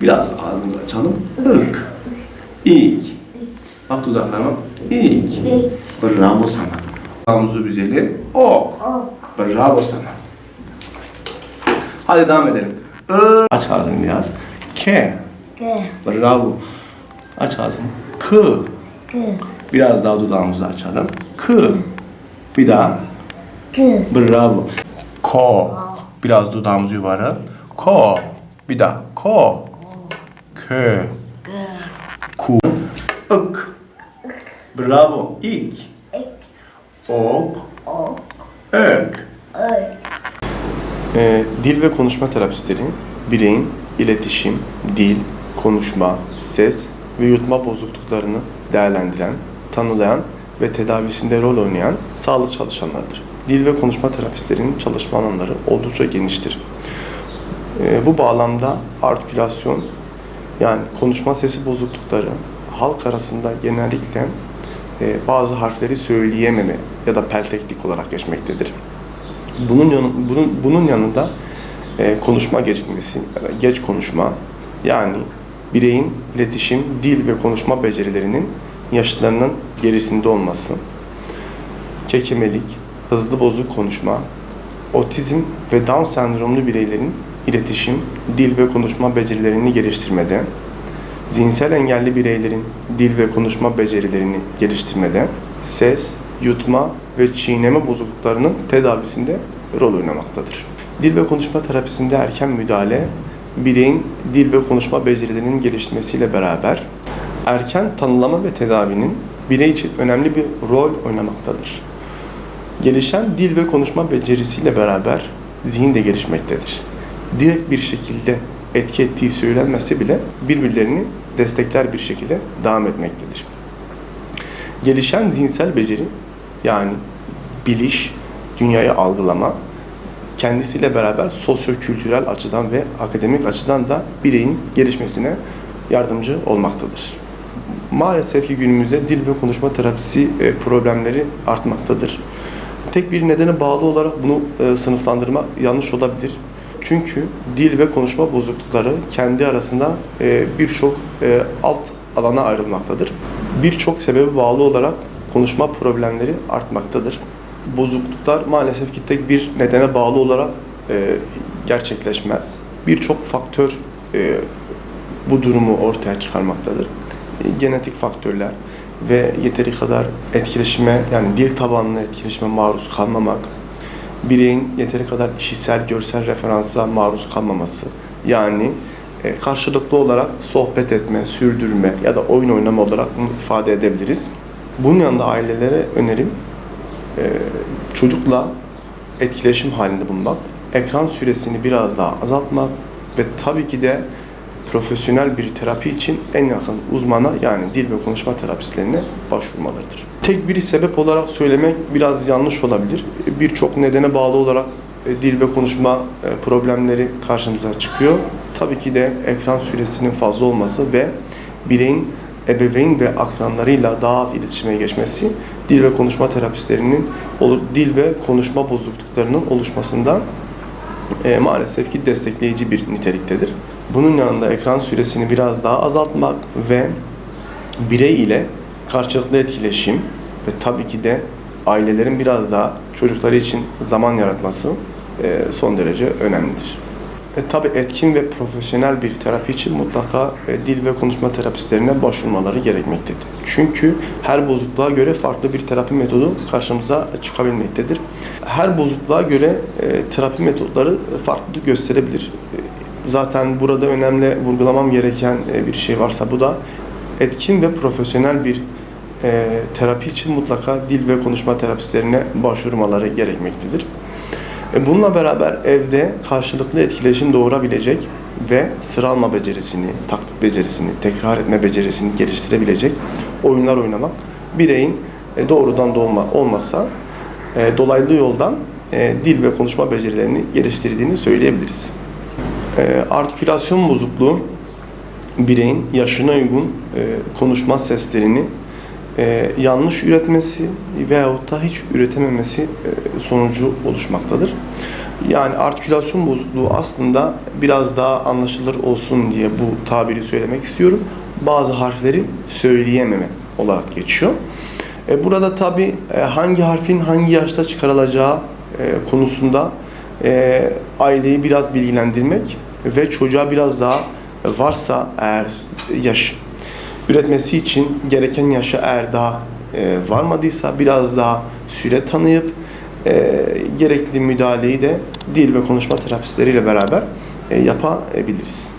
Biraz ağzımızı açalım. İk. İk. Bak dudaklarıma. İk. Bravo sana. Ağzımızı büzelim. Ok. Bravo sana. Hadi devam edelim. Aç ağzını biraz. K. Bravo. Aç ağzını. K. Biraz daha dudağımızı açalım. K. Bir daha. Bravo. Ko. Biraz dudağımızı yuvarı. Ko. Bir daha. Ko. Kö. Ku. Ik. Bravo. İk. Ok. Ök. Dil ve konuşma terapistleri bireyin iletişim, dil, konuşma, ses ve yutma bozukluklarını değerlendiren, tanılayan ve tedavisinde rol oynayan sağlık çalışanlarıdır. Dil ve konuşma terapistlerinin çalışma alanları oldukça geniştir. Bu bağlamda artikülasyon, yani konuşma sesi bozuklukları halk arasında genellikle bazı harfleri söyleyememe ya da pelteklik olarak geçmektedir. Bunun yanında konuşma gecikmesi ya da geç konuşma, yani bireyin iletişim, dil ve konuşma becerilerinin yaşlarının gerisinde olması, kekemelik, hızlı bozuk konuşma, otizm ve Down sendromlu bireylerin iletişim, dil ve konuşma becerilerini geliştirmede, zihinsel engelli bireylerin dil ve konuşma becerilerini geliştirmede, ses, yutma ve çiğneme bozukluklarının tedavisinde rol oynamaktadır. Dil ve konuşma terapisinde erken müdahale, bireyin dil ve konuşma becerilerinin gelişmesiyle beraber erken tanılama ve tedavinin birey için önemli bir rol oynamaktadır. Gelişen dil ve konuşma becerisiyle beraber zihin de gelişmektedir. Direkt bir şekilde etki ettiği söylenmese bile birbirlerini destekler bir şekilde devam etmektedir. Gelişen zihinsel beceri, yani biliş, dünyayı algılama, kendisiyle beraber sosyo-kültürel açıdan ve akademik açıdan da bireyin gelişmesine yardımcı olmaktadır. Maalesef ki günümüzde dil ve konuşma terapisi problemleri artmaktadır. Tek bir nedene bağlı olarak bunu sınıflandırma yanlış olabilir. Çünkü dil ve konuşma bozuklukları kendi arasında birçok alt alana ayrılmaktadır. Birçok sebebe bağlı olarak konuşma problemleri artmaktadır. Bozukluklar maalesef ki tek bir nedene bağlı olarak gerçekleşmez. Birçok faktör bu durumu ortaya çıkarmaktadır. Genetik faktörler ve yeteri kadar etkileşime, yani dil tabanlı etkileşime maruz kalmamak, bireyin yeteri kadar işitsel, görsel referansa maruz kalmaması, yani karşılıklı olarak sohbet etme, sürdürme ya da oyun oynama olarak bunu ifade edebiliriz. Bunun yanında ailelere önerim, çocukla etkileşim halinde bulunmak, ekran süresini biraz daha azaltmak ve tabii ki de profesyonel bir terapi için en yakın uzmana, yani dil ve konuşma terapistlerine başvurmalarıdır. Tek bir sebep olarak söylemek biraz yanlış olabilir. Birçok nedene bağlı olarak dil ve konuşma problemleri karşımıza çıkıyor. Tabii ki de ekran süresinin fazla olması ve bireyin ebeveyn ve akranlarıyla daha az iletişime geçmesi, dil ve konuşma terapistlerinin dil ve konuşma bozukluklarının oluşmasında maalesef ki destekleyici bir niteliktedir. Bunun yanında ekran süresini biraz daha azaltmak ve birey ile karşılıklı etkileşim ve tabii ki de ailelerin biraz daha çocukları için zaman yaratması son derece önemlidir. Tabii etkin ve profesyonel bir terapi için mutlaka dil ve konuşma terapistlerine başvurmaları gerekmektedir. Çünkü her bozukluğa göre farklı bir terapi metodu karşımıza çıkabilmektedir. Her bozukluğa göre terapi metotları farklı gösterebilir. Zaten burada önemli vurgulamam gereken bir şey varsa bu da etkin ve profesyonel bir terapi için mutlaka dil ve konuşma terapistlerine başvurmaları gerekmektedir. Bununla beraber evde karşılıklı etkileşim doğurabilecek ve sıra alma becerisini, taklit becerisini, tekrar etme becerisini geliştirebilecek oyunlar oynamak bireyin doğrudan da olmasa dolaylı yoldan dil ve konuşma becerilerini geliştirdiğini söyleyebiliriz. Artikülasyon bozukluğu bireyin yaşına uygun konuşma seslerini yanlış üretmesi veyahut da hiç üretememesi sonucu oluşmaktadır. Yani artikülasyon bozukluğu aslında biraz daha anlaşılır olsun diye bu tabiri söylemek istiyorum. Bazı harfleri söyleyememe olarak geçiyor. Burada tabii hangi harfin hangi yaşta çıkarılacağı konusunda aileyi biraz bilgilendirmek ve çocuğa biraz daha varsa eğer yaş üretmesi için gereken yaşa eğer daha varmadıysa biraz daha süre tanıyıp gerekli müdahaleyi de dil ve konuşma terapistleriyle beraber yapabiliriz.